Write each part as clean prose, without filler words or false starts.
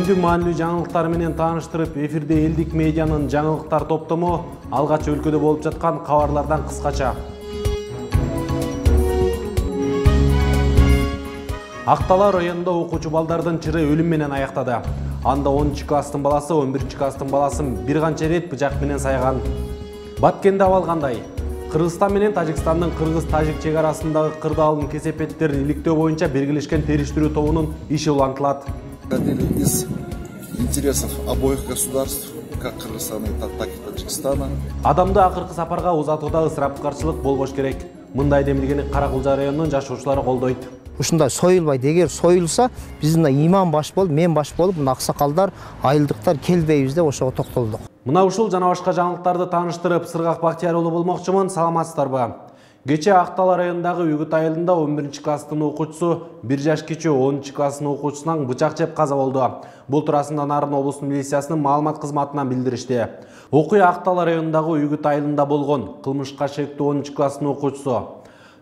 күндү маанилүү жаңылыктар менен тааныштырып, эфирде элдик медианын жаңылыктар топтому алгач өлкөдө болуп жаткан кабарлардан кыскача. Актала районунда окуучу балдардын чыры өлүм менен аяктады. Анда 10 класстын баласы 11 класстын баласын бир канча рет бычак менен сайган. Баткенде абал кандай? Кыргызстан менен Тажикстандын кыргыз-тажик чек арасындагы кырдаалдын кесепеттерин иликтөө боюнча биргелешкен териштирүү тобунун иши улантылат. Из интересов обоих государств, как Кыргызстана, так и Таджикистана. Адамды акыркы сапарга узатууда ысырапкарчылык болбош керек. Мындай демилгени Каракулжа районунун жашоочулары колдойт. Ушундай союлбайт, эгер союлса, биз мына имам баш болуп, мен баш болуп, мына аксакалдар, айылдыктар келбейбиз деп ошого токтолдук. Мына ушул жана башка жаңылыктарды тааныштырып, Сыргак Бактияр уулу болмокчумун. Саламатсыздарбы? Кече Актала районундагы Үгүт айылында 11 класстын окуучусу 1 жаш кичүү 10 класстын окуучусунан бычак жеп каза болду. Бул туурасында Нарын облустун милициясынын маалымат кызматынан билдиришти. Окуя Актала районундагы Үгүт айылында болгон. Кылмышка шектүү 10 класстын окуучусу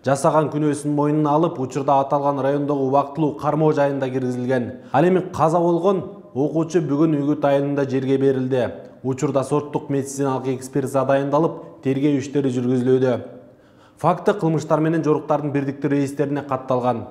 жасаган күнөөсүн мойнуна алып, учурда аталган райондогу убактылуу кармоо жайында киргизилген. Ал эми каза болгон окуучу бүгүн Үгүт айылында жерге берилди. Учурда сорттук медициналык экспертиза дайындалып, тергөө иштери жүргүзүлүүдө. Факты кылмыштар менен жоруктардын бирдиктүү реестерине катталган.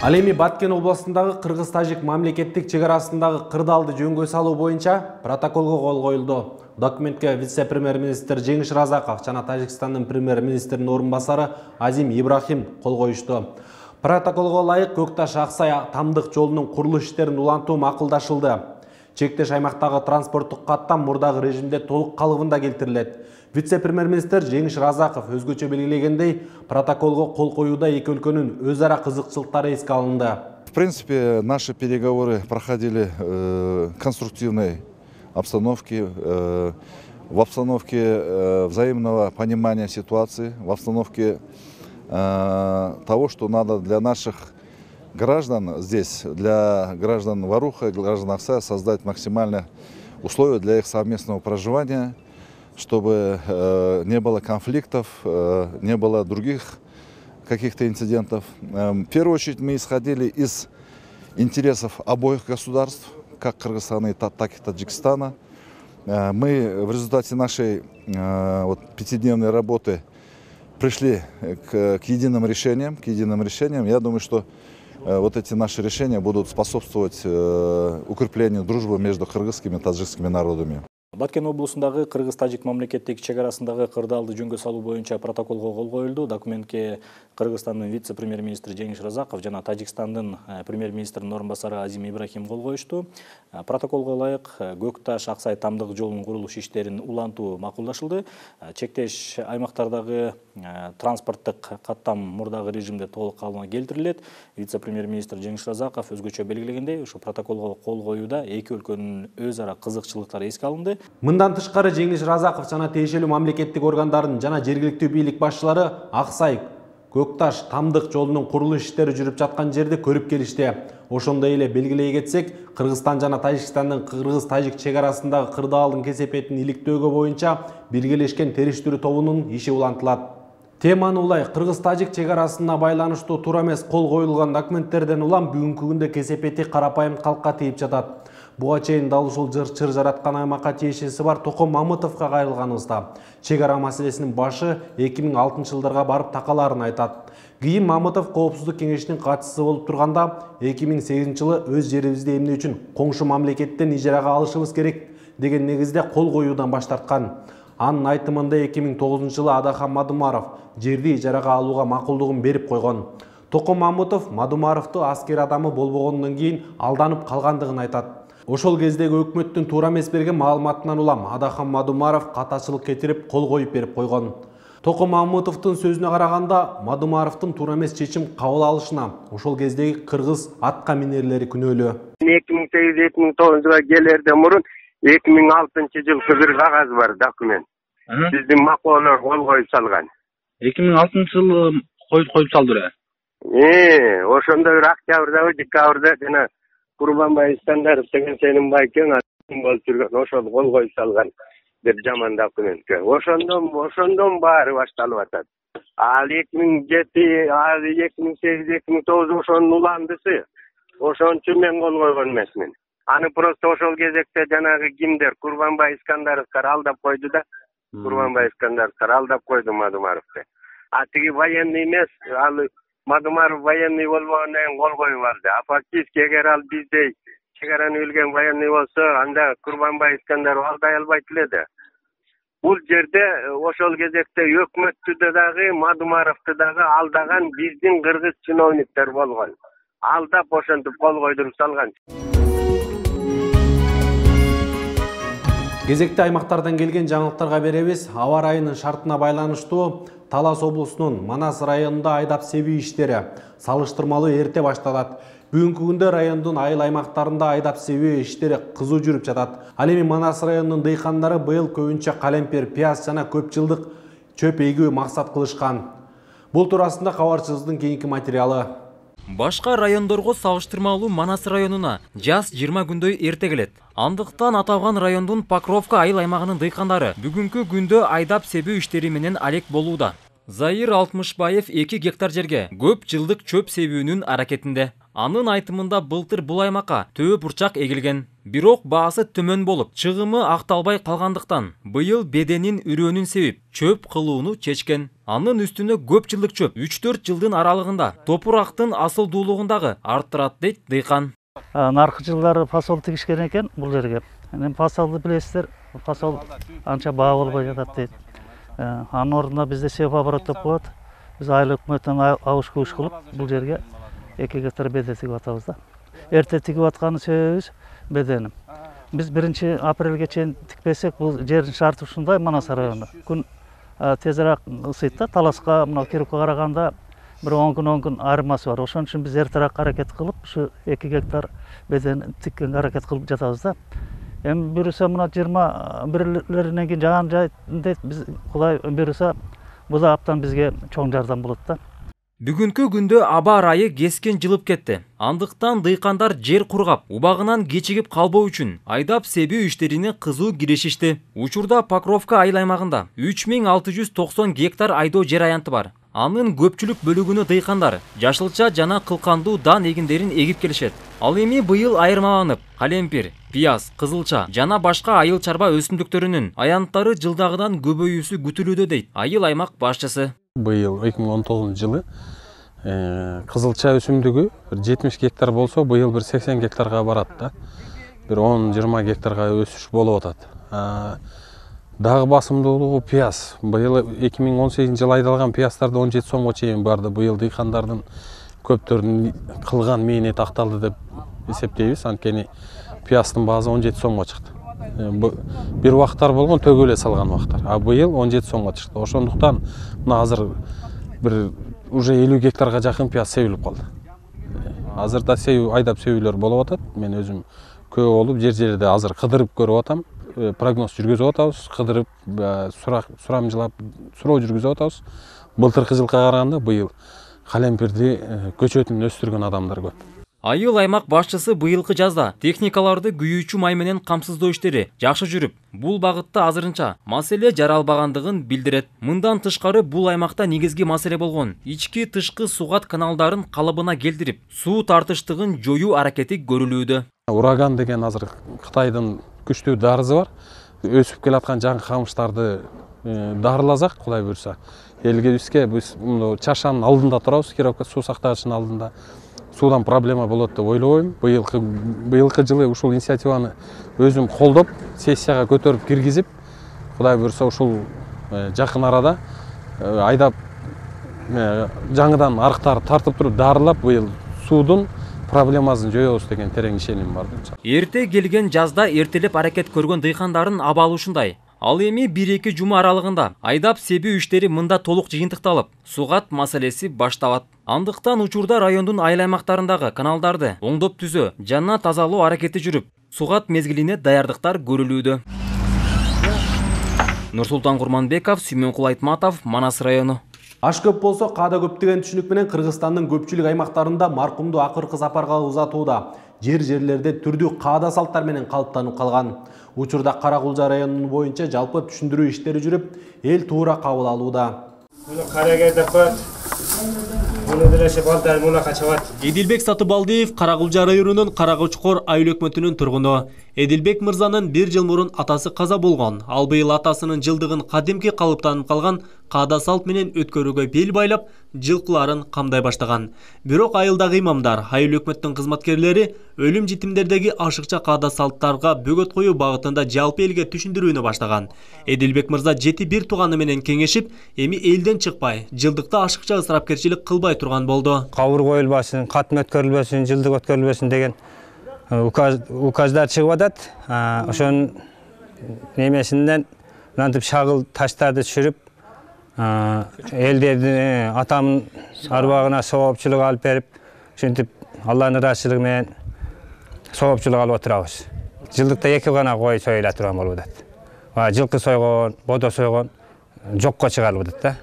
Ал эми Баткен областындагы кыргыз-тажик мамлекеттик чек арасындагы кырдаалды жөнгө салуу боюнча протоколго кол коюлду. Документке вице-премьер-министр Жеңиш Разаков жана Тажикстандын премьер-министринин орун басары Азим Ибрахим кол коюшту. Протоколго ылайык Көкташ-Аксай тамдык жолунун курулуш иштерин улантуу макулдашылды. Чектеш аймактагы транспорттук каттам мурдагы режимде толук калыбында келтирилет. Вице-премьер-министр Жеңиш Разаков өзгөчө белгилегендей, протоколго кол коюуда эки өлкөнүн өз ара кызыкчылыктары эске алынды. В принципе, наши переговоры проходили в конструктивной обстановке, в обстановке взаимного понимания ситуации, в обстановке того, что надо для наших граждан здесь, для граждан Варуха и граждан Аксая создать максимальные условия для их совместного проживания, чтобы не было конфликтов, не было других каких-то инцидентов. В первую очередь мы исходили из интересов обоих государств, как Кыргызстана, так и Таджикистана. Мы в результате нашей пятидневной работы пришли к единым решениям. Я думаю, что вот эти наши решения будут способствовать укреплению дружбы между кыргызскими и таджикскими народами. Баткен облусундагы кыргыз-тажик мамлекеттик чек арасындагы кырдаалды жөнгө салуу боюнча протоколго кол коюлду. Документке Кыргызстандын вице-премьер-министри Жеңиш Разаков жана Тажикстандын премьер-министринин орун басары Азим Ибрахим кол коюшту. Протоколго ылайык Көкташ-Аксай тамдык жолунун курулуш иштерин улантуу макулдашылды. Чектеш аймактардагы транспорттук каттам мурдагы режимде толук калыбына келтирилет. Вице-премьер-министр Жеңиш Разаков өзгөчө белгилегендей, ушу протоколго кол коюуда эки өлкөнүн өз ара кызыкчылыктары эске алынды. Мындан тышкары Жеңиш Разаков жана тиешелүү мамлекеттик органдардын жана жергиликтүү бийлик башчылары Аксай, Көкташ, тамдык жолунун курулуш иштери жүрүп жаткан жерди көрүп келишти. Ошондой эле белгилей кетсек, Кыргызстан жана Тажикстандын кыргыз-тажик чек арасындагы кырдаалдын кесепетин иликтөөгө боюнча биргелешкен териштирүү тобунун иши улантылат. Теманы улай кыргыз-тажик чек арасына байланыштуу туура эмес кол коюлган документтерден улам бүгүнкү күндө кесепети карапайым калкка тийип жатат. Буга чейин дал ушул чыр жараткан аймакка тиешеси бар Током Мамытовго кайрылганыбызда чек ара маселесинин башы 2006 жылдарга барып такаларын айтат. Кийин Мамытов Коопсуздук кеңешинин катчысы болуп турганда 2008 жылы өз жерибизди эмне үчүн коңшу мамлекеттен ижарага алышыбыз керек деген негизде кол коюудан баш тарткан. Анын айтымында 2009 жылы Адахан Мадумаров жерди ижарага алууга макулдугун берип койгон. Током Мамытов Мадумаровду аскер адамы болбогондон кийин алданып калгандыгын айтат. Ошол кездеги өкмөттүн туура эмес берген маалыматынан улам Адахан Мадумаров катачылык кетирип кол коюп берип койгон. Током Мамытовдун сөзүнө караганда, Мадумаровдун туура эмес чечим кабыл алышына ошол кездеги кыргыз атка минерлери күнөөлүү. 2008-2009 жылга келерден мурун 2006 жыл кызыр кагаз бар документ. Биздин макулдар кол коюп салган. 2006 жылы коюп салдыр. Ошондо бир октябрда, декабрда жана Курбанбай Стандаров деген сенин байкең болуп жүргөн, ошол кол коюп салган деп жаман документке. Ошондон баары башталып атат. Ал 2007, ал 2008, 2009 ошонун уландысы. Ошон үчүн мен кол койгон эмесмин. Аны просто ошол кезекте жанагы кимдер, Курманбай Искандаровдор алдап койду да. Курманбай Искандаровдор алдап койду Мадумаровду. А тиги военный эмес, ал Мадумаров военный болбогондон кийин кол коюп алды. А фактически эгер ал биздей чегараны билген военный болсо, анда Курманбай Искандаров алдай албайт эле да. Бул жерде ошол кезекте өкмөттү дагы, Мадумаровду дагы алдаган биздин кыргыз чиновниктер болгон. Алдап ошентип кол койдуруп салган. Кезекте аймактардан келген жаңылыктарга беребиз. Аба ырайынын шартына байланыштуу Талас облусунун Манас районунда айдап себүү иштери салыштырмалуу эрте башталат. Бүгүнкү күндө райондун айыл аймактарында айдап себүү иштери кызуу жүрүп жатат. Ал эми Манас районунун дыйкандары быйыл көбүнчө калемпир, пияз жана көп жылдык чөп эгүү максат кылышкан. Бул туурасында кабарчыбыздын кийинки материалы. Башка райондорго салыштырмалуу Манас районуна жаз 20 күндөй эрте келет. Андыктан аталган райондун Покровка айыл аймагынын дыйкандары бүгүнкү күндө айдап себүү иштери менен алек болууда. Заир Алтмышбаев 2 гектар жерге көп жылдык чөп себүүнүн аракетинде. Анын айтымында былтыр бул аймакка төө бурчак эгилген. Бирок баасы төмөн болуп, чыгымы акталбай калгандыктан быйыл беденин үрөөнүн себеп чөп кылууну чечкен. Анын үстүнө көп жылдык чөп 3-4 жылдын аралыгында топурактын асылдуулугундагы арттырат дейт дыйкан. Наркы жылдары фасол тигишкен экен бул жерге. Фасолду билесиздер, фасол анча баа болбой жатат дейт. Анын ордуна бизде себеп обороттоп коет. Биз айыл өкмөттөн ауыш-кууш кылып бул жерге 2 гектар беден тигип атабыз да. Эрте тигип аткан себебибиз бедени. Биз 1 апрелге чейин тикпесек, бул жердин шарты ушундай Манас району. Күн тезирээк ысыйт да, Таласка, мына Кирупка караганда bir 10 күн айырмасы бар. Ошон үчүн биз эртерээк аракет кылып, ушу 2 гектар беден тиккенге аракет кылып жатабыз да. Эми буюрса мына 21-леринен кийин жаган жайында биз Кудай буюрса бул да аптан бизге чоң жардам болот да. Бүгүнкү күндө аба ырайы кескен жылып кетти. Андыктан дыйкандар жер кургап, убагынан кечигип калбоо үчүн айдап себүү иштерине кызуу киришишти. Учурда Покровка айыл аймагында 3690 гектар айдоо жер аянты бар. Анын көпчүлүк бөлүгүнө дыйкандар жашылча жана кылкандуу дан эгиндерин эгип келишет. Ал эми быйыл айырмаланып, калемпир, пияз, кызылча жана башка айыл чарба өсүмдүктөрүнүн аянттары жылдагыдан көбөйүүсү күтүлүүдө дейт айыл аймак башчысы. Быйыл 2019 жылы кызылча өсүмдүгү 70 гектар болсо, быйыл 80 гектарга барат да. 10-20 гектарга өсүш болуп атат. Дагы басымдуулугу пияз. Быйыл 2018 жылы айдалган пияздарды 17 сомго чейин барды. Быйыл дыйкандардын көптөрүнүн кылган мээнети акталды деп эсептейбиз. Анткени пияздын баасы 17 сомго чыкты. Бир убактар болгон төгөлө салган убактар. А быйыл 17 сомго чыкты. Ошондуктан мына азыр бир уже 50 гектарга жакын пияз себилип калды. Азырда айдап себүүлөр болуп атат. Мен өзүм көп болуп жер-жерде азыр кыдырып көрүп атам. Прогноз жүргүзүп атабыз, кыдырып, сурамжылап, суроо жүргүзүп атабыз. Былтыркы жылга караганда быйыл калемпирди көчөтүн өстүргөн адамдар көп. Айыл аймак башчысы быйылкы жазда техникаларды күйүүчү май менен камсыздоо иштери жакшы жүрүп, бул багытта азырынча маселе жаралбагандыгын билдирет. Мындан тышкары бул аймакта негизги маселе болгон ички тышкы сугат каналдарын калыбына келтирип, суу тартыштыгын жоюу аракети көрүлүүдө. Ураган деген азыр Кытайдын күчтүү дарызы бар. Өсүп келаткан жаңы камыштарды дарыласак, Кудай буйрса, элге биз чашанын алдында турабыз, Кировка суу сактагычынын алдында. Судан проблема болот деп ойлобойм. Быйылкы жылы ушул инициативаны өзүм колдоп, сессияга көтөрүп киргизип, Кудай буйрса ушул жакын арада айдап жаңыдан арыктарды тартып туруп дарылап, быйыл суудун проблемасын жоёбуз деген терең ишеним бар. Эрте келген жазда эртелеп аракет көргөн дыйкандардын абалы ушундай. Ал эми 1-2 жума аралыгында айдап себүү иштери мында толук жыйынтыкталып, сугат маселеси башталат. Андыктан учурда райондун айыл аймактарындагы каналдарды оңдоп түзөө жана тазалоо аракети жүрүп, сугат мезгилине даярдыктар көрүлүүдө. Нурсултан Курманбеков, Сүймөнкул Айтматов, Манас району. Аш көп болсо, каада көп деген түшүнүк менен Кыргызстандын көпчүлүк аймактарында маркумду акыркы сапарга узатууда. Жер-жерлерде түрдүү каада салттар менен калыптанып калган. Учурда Каракулжа районунун боюнча жалпы түшүндүрүү иштери жүрүп, эл туура кабыл алууда. Эдилбек Сатыбалдиев Карагулжа районунун Карагучкор айыл өкмөтүнүн тургуну. Эдилбек мырзанын 1 жыл мурун атасы каза болгон. Ал быйыл атасынын жылдыгын кадимки калыптанып калган каада салт менен өткөрүүгө бел байлап, жылкыларын камдай баштаган. Бирок айылдагы имамдар, айыл өкмөттүн кызматкерлери өлүм житимдердеги ашыкча каада салттарга бөгөт коюу багытында жалпы элге түшүндүрүүнү баштаган. Эдилбек мырза жети бир тууганы менен кеңешип, эми элден чыкпай, жылдыкта ашыкча ысырапкерчилик кылбай турган болду. Кабыр коюлбасын, катым өткөрүлбөсүн, жылдык өткөрүлбөсүн деген указдар чыгып атат. Ошонун немесинден мынтип шагыл таштарды түшүрүп, элдердин атамын арбагына соопчулук алып берип, ушинтип Алланын ыраазычылыгы менен соопчулук алып отурабыз. Жылдыкта 2 гана кой союла турган болуп атат. Жылкы сойгон, бодо сойгон жокко чыгарылып атат да.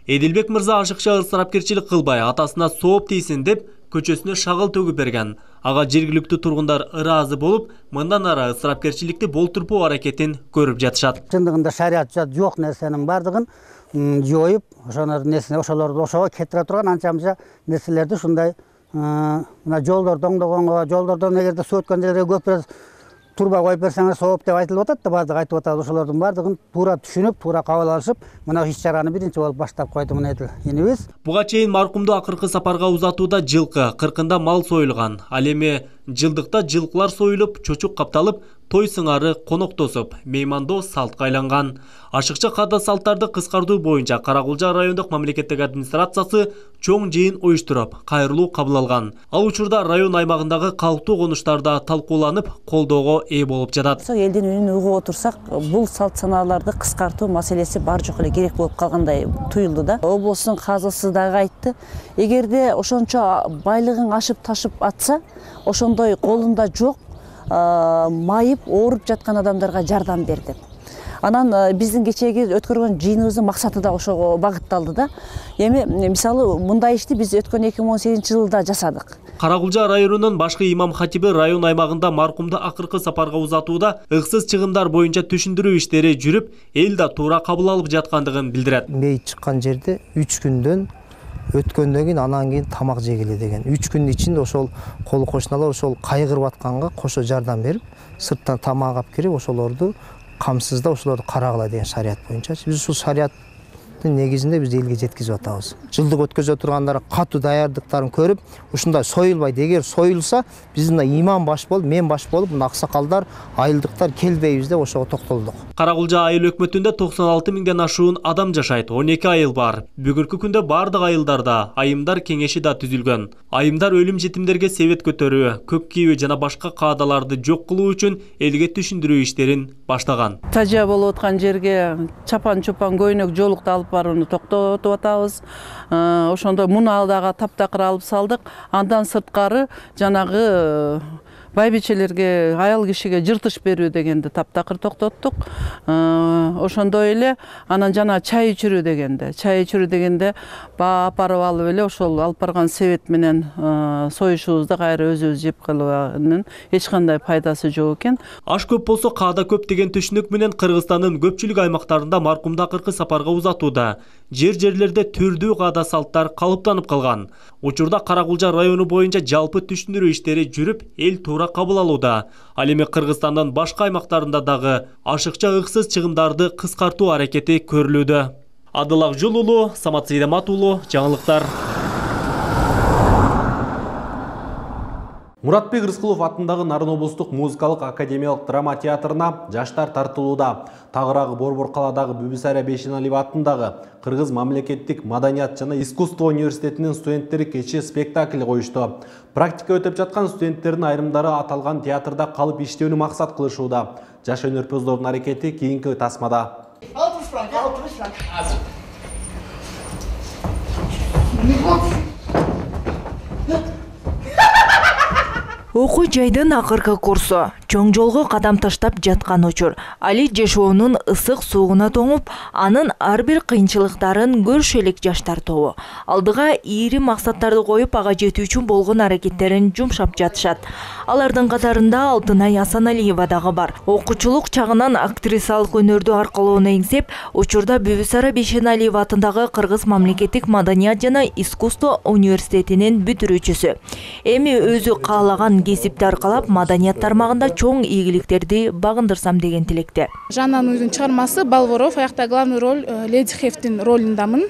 Эдилбек мырза ашыкча ысырапкерчилик кылбай, атасына сооп тийсин деп көчөсүнө шагыл төгүп берген. Ага жергиликтүү тургундар ыраазы болуп, мындан ары ысырапкерчиликти болтурпоо аракетин көрүп жатышат. Чындыгында шарият жок нерсенин бардыгын жоюп, ошолорду ошого кетире турган анча-мынча нерселерди ушундай мына жолдорду оңдогонго, жолдордон эгерде суу өткөн жерге көпүрө турба коюп берсеңер сооп деп айтылып атат да, баардыгы айтып атат. Ошолордун бардыгын туура түшүнүп, туура кабыл алышып, мына иш-чараны биринчи болуп баштап койду мына энебиз. Буга чейин маркумду акыркы сапарга узатууда жылкы, 40 мал союлган. Ал эми жылдыкта жылкылар союлуп, чочук капталып, той сыңары коноктосуп, меймандоо салтка айланган. Ашыкча каада салттарды кыскартуу боюнча Карагулжа райондук мамлекеттик администрациясы чоң жыйын уюштуруп, кайрылуу кабыл алган. Ал учурда район аймагындагы калктуу конуштарда талкууланып, колдоого ээ болуп жатат. Элдин үнүн угуп отурсак, бул салт санааларды кыскартуу маселеси бар жок эле керек болуп калгандай туюлду да. Облустун казысы дагы айтты, эгерде ошончо байлыгың ашып ташып атса, ошондой колунда жок майып ооруп жаткан адамдарга жардам бер деп. Анан биздин кечеги өткөргөн жыйыныбыздын максаты да ошого багытталды да. Эми мисалы мындай ишти биз өткөн 2018-жылда жасадык. Карагулжа районунун башкы имам хатиби район аймагында маркумду акыркы сапарга узатууда ыксыз чыгымдар боюнча түшүндүрүү иштери жүрүп, эл да туура кабыл алып жаткандыгын билдирет. Мейит чыккан жерде 3 күндөн өткөндөн кийин анан кийин тамак жегиле деген. 3 күндүн ичинде ошол кол кошуналар ошол кайгырып атканга кошо жардам берип, сырттан тамак алып кирип, ошолорду камсыздап ошолорду карагыла деген шарият боюнча. Биз ушул шарияттын негизинде биз элге жеткизип атабыз. Жылдык өткөзө тургандар катуу даярдыктарын көрүп, ушундай союлбайт. Эгер союлса, биз мына имам баш болуп, мен баш болуп, мына аксакалдар, айылдыктар келбейбиз деп ошого токтолдук. Карагулжа айыл өкмөтүндө 96 миңден ашуун адам жашайт, 12 айыл бар. Бүгүнкү күндө бардык айылдарда айымдар кеңеши да түзүлгөн. Айымдар өлүм жетимдерге себет көтөрүү, көк кийүү жана башка каадаларды жок кылуу үчүн элге түшүндүрүү иштерин баштаган. Тажия болуп аткан жерге чапан-чупан көйнөк жолукту алып барууну токтотуп атабыз. Ошондо мунаадагы таптакыр алып салдык. Андан сырткары жанагы байбичелерге, аял кишиге жыртыш берүү дегенди таптакыр токтоттук. Ошондой эле анан жана чай ичирүү дегенде апарып алып эле ошол алып барган себет менен союшубузду кайра өзүбүз жеп калганын эч кандай пайдасы жок экен. Аш көп болсо каада көп деген түшүнүк менен Кыргызстандын көпчүлүк аймактарында маркумду акыркы сапарга узатууда. Жер-жерлерде түрдүү каада салттар калыптанып калган. Учурда Карагулжа району боюнча жалпы түшүндүрүү иштери жүрүп, эл туура кабыл алууда. Ал эми Кыргызстандын башка аймактарында дагы ашыкча ыксыз чыгымдарды кыскартуу аракети көрүлүүдө. Адыл Акжол уулу, Самат Сейдамат уулу, жаңылыктар. Муратбек Рыскулов атындагы Нарын облустук музыкалык академиялык драма театрына жаштар тартылууда. Тагыраагы Борбор каладагы Бүбүсара Бейшеналиева атындагы Кыргыз мамлекеттик маданият жана искусство университетинин студенттери кечээ спектакль коюшту. Практика өтүп жаткан студенттердин айрымдары аталган театрда калып иштөөнү максат кылышууда. Жаш өнөрпөздөрдүн аракети кийинки тасмада. 60 франк. Окуу жайдын акыркы курсу чоң жолго кадам таштап жаткан учур. Али жашоонун ысык суугуна тоңуп, анын ар бир кыйынчылыктарын көрүшө элек жаштар тобу. Алдыга ийри максаттарды коюп, ага жетүү үчүн болгон аракеттерин жумшап жатышат. Алардын катарында Алтынай Асаналиева дагы бар. Окуучулук чагынан актрисалык өнөрдү аркалоону эңсеп, учурда Бүбүсара Бейшеналиева атындагы Кыргыз мамлекеттик маданият жана искусство университетинин бүтүрүүчүсү. Эми өзү каалаган кесипти аркалап, маданият тармагында чоң ийгиликтерди багындырсам деген тилекте. Жанна Нуйдун чыгармасы Балворов, аякта главный роль Леди Хефтин ролундамын.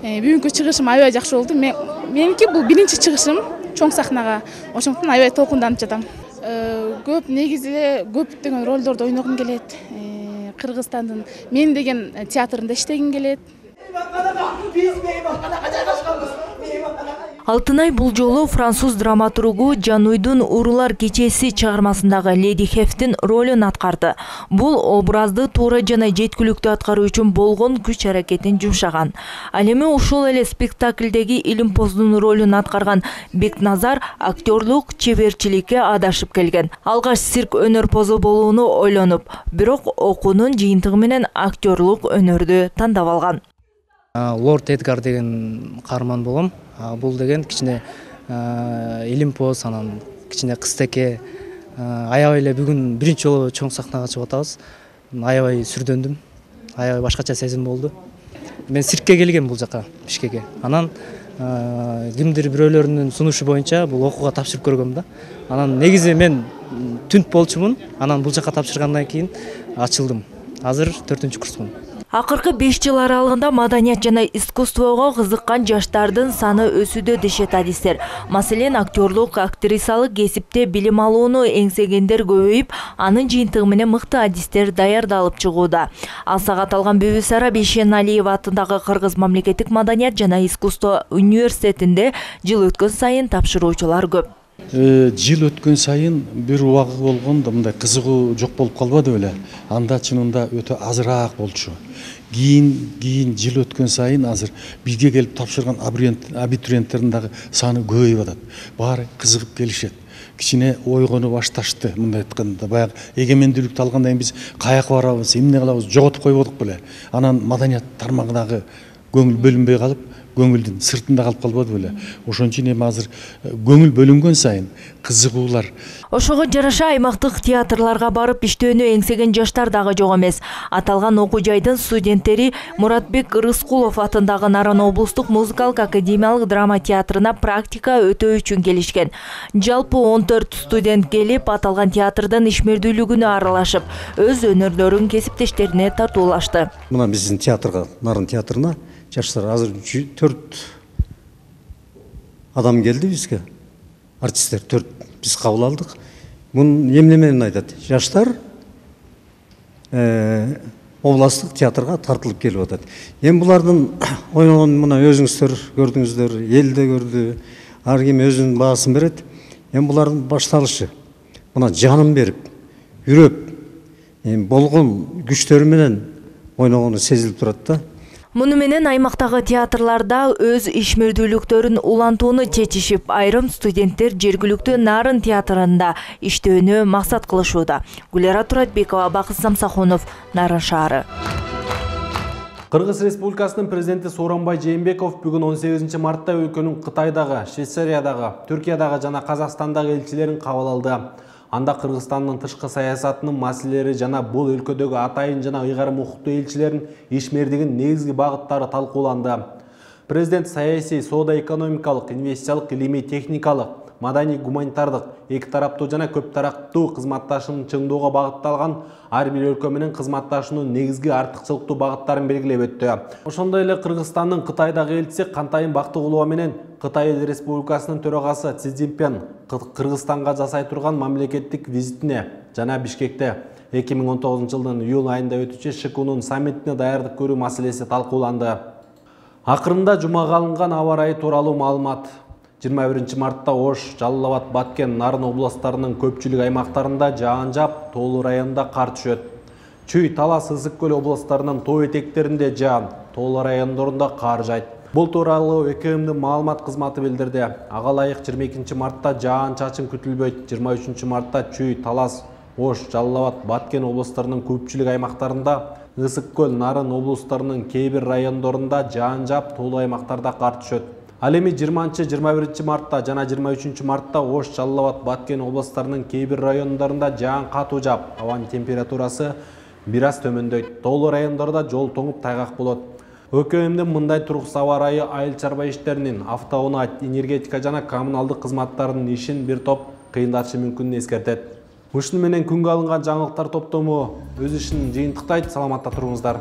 Бүгүнкү чыгышым аябай жакшы болду. Меники бул биринчи чыгышым чоң сахнага. Ошондуктан аябай толкунданып жатам. Көп негизи көптөгөн ролдорду ойногум келет. Кыргызстандын Мен деген театрында иштегим келет. Алтынай бул жолу француз драматургу Жануйдун Уруулар кечеси чыгармасындагы Леди Хефтин ролун аткарды. Бул образды туура жана жеткиликтүү аткаруу үчүн болгон күч аракетин жумшаган. Ал эми ушул эле спектаклдеги Илимпоздун ролун аткарган Бекназар актерлук чеберчиликке адашып келген. Алгаш цирк өнөрпозу болууну ойлонуп, бирок окуунун жыйынтыгы менен актерлук өнөрдү тандап алган. Лорд Эдгар деген каарман болом. Бул деген кичине Илимпоз, анан кичине кызтеке. Аябай эле бүгүн биринчи жолу чоң сахнага чыгып атабыз. Аябай сүрдөндүм. Аябай башкача сезим болду. Мен циркке келгем бул жака, Бишкекке. Анан кимдир бирөөлөрүнүн сунушу боюнча бул окууга тапшырып көргөм да. Анан негизи мен түнт болчумун. Анан бул жака тапшыргандан кийин ачылдым. Азыр 4-курсмун. Акыркы 5 жыл аралыгында маданият жана искусствого кызыккан жаштардын саны өсүүдө дешет адистер. Маселен, актерлук, актрисалык кесипте билим алууну эңсегендер көбөйүп, анын жыйынтыгы менен мыкты адистер даярдалып чыгууда. Ал сагат алган Бүбүсара Бейшеналиева атындагы Кыргыз мамлекеттик маданият жана искусство университетинде жыл өткөн сайын тапшыруучулар көп. Жыл өткөн сайын бир убагы болгондо мындай кызыгуу жок болуп калбады беле. Анда чынында өтө азыраак болчу. Кийин жыл өткөн сайын азыр бизге келип тапшырган абитуриенттердин дагы саны көбөйүп атат. Баары кызыгып келишет. Кичине ойгону башташты. Мындай айтканда, баягы эгемендүүлүктү алгандан кийин биз каяка барабыз, эмне кылабыз, жоготуп койбодук беле. Анан маданият тармагындагы көңүл бөлүнбөй калып, көңүлдүн сыртында калып калбады беле. Ошон үчүн эми азыр көңүл бөлүнгөн сайын кызыгуулар. Ошого жараша аймактык театрларга барып иштөөнү эңсеген жаштар дагы жок эмес. Аталган окуу жайдын студенттери Муратбек Рыскулов атындагы Нарын облустук музыкалык академиялык драма театрына практика өтөө үчүн келишкен. Жалпы 14 студент келип, аталган театрдын ишмердүүлүгүнө аралашып, өз өнөрлөрүн кесиптештерине тартуулашты. Мына биздин театрга, Нарын театрына жаштар азыр 4 адам келди бизге. Артисттер 4 биз кабыл алдык. Мун эмне менен айтат? Жаштар областтык театрга тартылып келип атат. Эми булардын ойногон мына өзүңүздөр көрдүңүздөр, эл да көрдү. Ар ким өзүнүн баасын берет. Эми булардын башталышы мына жанын берип, үрөп, болгон күчтөрү менен ойногону сезилип турат да. Муну менен аймактагы театрларда өз ишмердүүлүктөрүн улантууну чечишип, айрым студенттер жергиликтүү Нарын театрында иштөөнү максат кылышууда. Гүлера Туратбекова, Бакыт Самсахунов, Нарын шаары. Кыргыз Республикасынын президенти Сооронбай Жээнбеков бүгүн 18 мартта өлкөнүн Кытайдагы, Швейцариядагы, Түркиядагы жана Казакстандагы элчилерин кабыл алды. Анда Кыргызстандын тышкы саясатынын маселелери жана бул өлкөдөгү атайын жана ыйгарым укуктуу элчилерин ишмердигинин негизги багыттары талкууланды. Президент саясий, соода-экономикалык, инвестициялык, илимий, техникалык, маданий, гуманитардык, эки тараптуу жана көп тараптуу кызматташууну чыңдоого багытталган ар бир өлкө менен кызматташуунун негизги артыкчылыктуу багыттарын белгилеп өттү. Ошондой эле Кыргызстандын Кытайдагы элчиси Кантайым Бактыгулова менен Кытай Республикасынын төрагасы Си Цзиньпин Кыргызстанга жасай турган мамлекеттик визитине жана Бишкекте 2019 жылдын июль айында өтүүчү ШКУнун саммитине даярдык көрүү маселеси талкууланды. Акырында жумага алынган аба ырайы тууралуу маалымат. 21 мартта Ош, Жалал-Абад, Баткен, Нарын областарынын көпчүлүк аймактарында жаан жаап, Тоолу районунда кар түшөт. Чүй, Талас, Ысык көл областарынын тоо этектеринде жаан, Тоолу райондорунда кар жайт. Бул тууралуу ЭКМдин маалымат кызматы билдирди. Ага ылайык 22 мартта жаан-чачын күтүлбөйт. 23 мартта Чүй, Талас, Ош, Жалал Абад, Баткен облустарынын көпчүлүк аймактарында, Ысык көл, Нарын облустарынын кээ бир райондорунда жаан жаап, тоолуу аймактарда кар түшөт. Ал эми 20-21 мартта жана 23 мартта Ош, Жалал Абад, Баткен облустарынын кээ бир райондорунда жаан катуу жаап, абанын температурасы бир аз төмөндөйт. Тоолуу райондордо жол тоңуп тайгак болот. ÖKM'дин мындай тургус аба ырайы айыл чарба иштеринин, автоунаа, энергетика жана коммуналдык кызматтардын ишин бир топ кыйындатышы мүмкүнүн эскертет. Ушуну менен күнгө алынган жаңылыктар топтому өз ишин жыйынтыктайт. Саламатта туруңуздар.